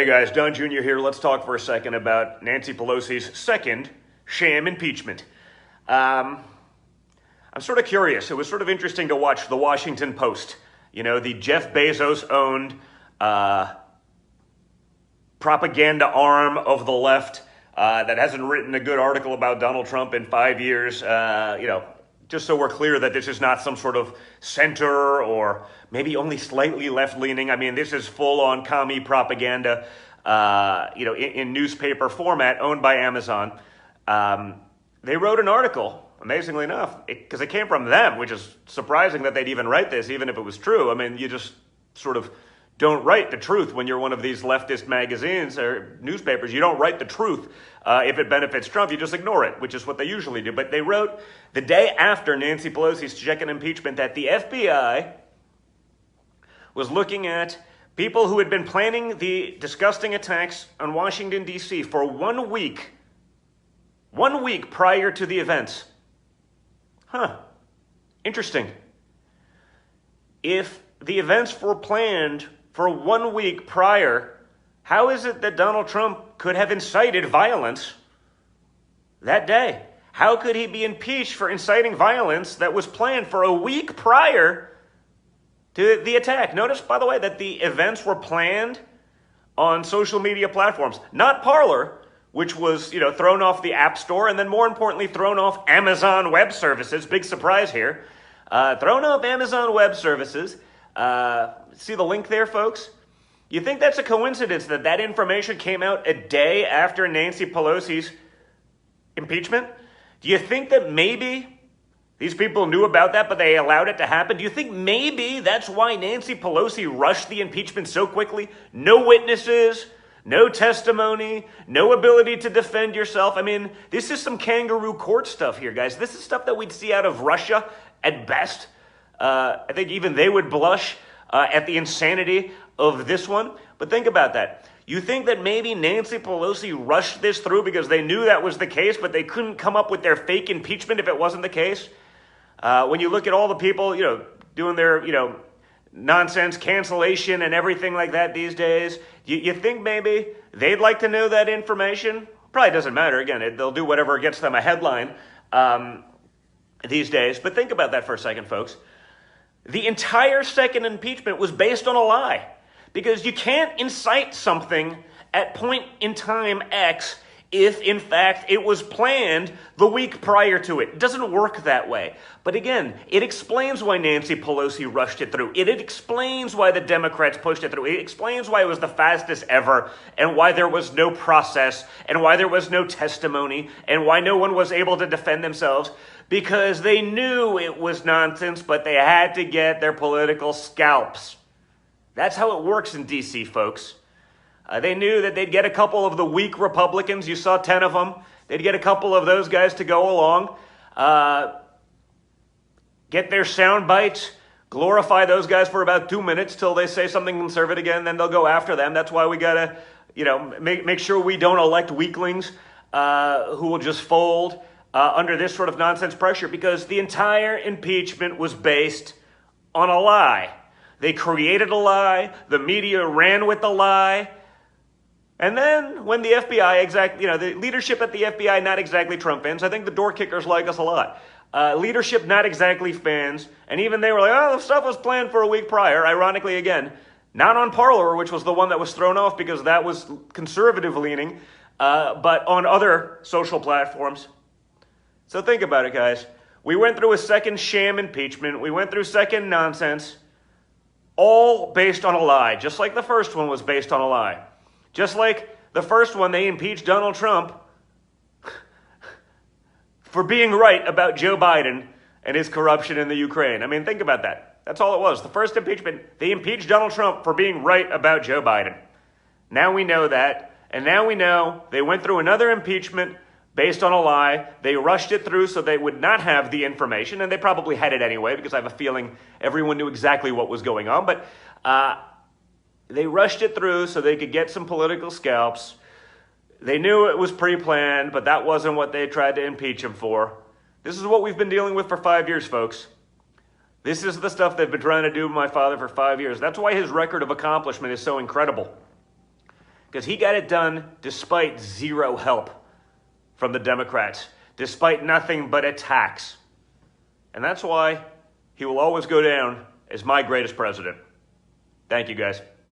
Hey guys, Don Jr. here. Let's talk for a second about Nancy Pelosi's second sham impeachment. I'm sort of curious. It was sort of interesting to watch the Washington Post, the Jeff Bezos-owned propaganda arm of the left that hasn't written a good article about Donald Trump in 5 years, just so we're clear that this is not some sort of center or maybe only slightly left-leaning. I mean, this is full-on commie propaganda, in newspaper format, owned by Amazon. They wrote an article, amazingly enough, because it came from them, which is surprising that they'd even write this, even if it was true. I mean, you just sort of don't write the truth when you're one of these leftist magazines or newspapers. You don't write the truth if it benefits Trump. You just ignore it, which is what they usually do. But they wrote the day after Nancy Pelosi's second impeachment that the FBI was looking at people who had been planning the disgusting attacks on Washington, D.C. for 1 week. 1 week prior to the events. Interesting. If the events were planned for 1 week prior, how is it that Donald Trump could have incited violence that day? How could he be impeached for inciting violence that was planned for a week prior to the attack? Notice, by the way, that the events were planned on social media platforms, not Parler, which was, thrown off the App Store, and then more importantly, thrown off Amazon Web Services. Big surprise here. Thrown off Amazon Web Services. See the link there, folks? You think that's a coincidence that that information came out a day after Nancy Pelosi's impeachment? Do you think that maybe these people knew about that, but they allowed it to happen? Do you think maybe that's why Nancy Pelosi rushed the impeachment so quickly? No witnesses, no testimony, no ability to defend yourself. I mean, this is some kangaroo court stuff here, guys. This is stuff that we'd see out of Russia at best. I think even they would blush at the insanity of this one. But think about that. You think that maybe Nancy Pelosi rushed this through because they knew that was the case, but they couldn't come up with their fake impeachment if it wasn't the case? When you look at all the people, doing their, nonsense cancellation and everything like that these days, you think maybe they'd like to know that information? Probably doesn't matter. Again, they'll do whatever gets them a headline these days. But think about that for a second, folks. The entire second impeachment was based on a lie, because you can't incite something at point in time X if, in fact, it was planned the week prior to it. It doesn't work that way. But again, it explains why Nancy Pelosi rushed it through. It explains why the Democrats pushed it through. It explains why it was the fastest ever, and why there was no process, and why there was no testimony, and why no one was able to defend themselves, because they knew it was nonsense, but they had to get their political scalps. That's how it works in D.C., folks. They knew that they'd get a couple of the weak Republicans. You saw 10 of them. They'd get a couple of those guys to go along, get their sound bites, glorify those guys for about 2 minutes till they say something conservative again, then they'll go after them. That's why we got to, make sure we don't elect weaklings who will just fold under this sort of nonsense pressure, because the entire impeachment was based on a lie. They created a lie. The media ran with the lie. And then when the FBI, the leadership at the FBI, not exactly Trump fans. I think the door kickers like us a lot. Leadership, not exactly fans. And even they were like, the stuff was planned for a week prior. Ironically, again, not on Parler, which was the one that was thrown off because that was conservative leaning, but on other social platforms. So think about it, guys. We went through a second sham impeachment. We went through second nonsense, all based on a lie, just like the first one was based on a lie. Just like the first one, they impeached Donald Trump for being right about Joe Biden and his corruption in the Ukraine. I mean, think about that. That's all it was. The first impeachment, they impeached Donald Trump for being right about Joe Biden. Now we know that. And now we know they went through another impeachment based on a lie. They rushed it through so they would not have the information. And they probably had it anyway, because I have a feeling everyone knew exactly what was going on. But they rushed it through so they could get some political scalps. They knew it was pre-planned, but that wasn't what they tried to impeach him for. This is what we've been dealing with for 5 years, folks. This is the stuff they've been trying to do with my father for 5 years. That's why his record of accomplishment is so incredible. because he got it done despite zero help from the Democrats, despite nothing but attacks. And that's why he will always go down as my greatest president. Thank you, guys.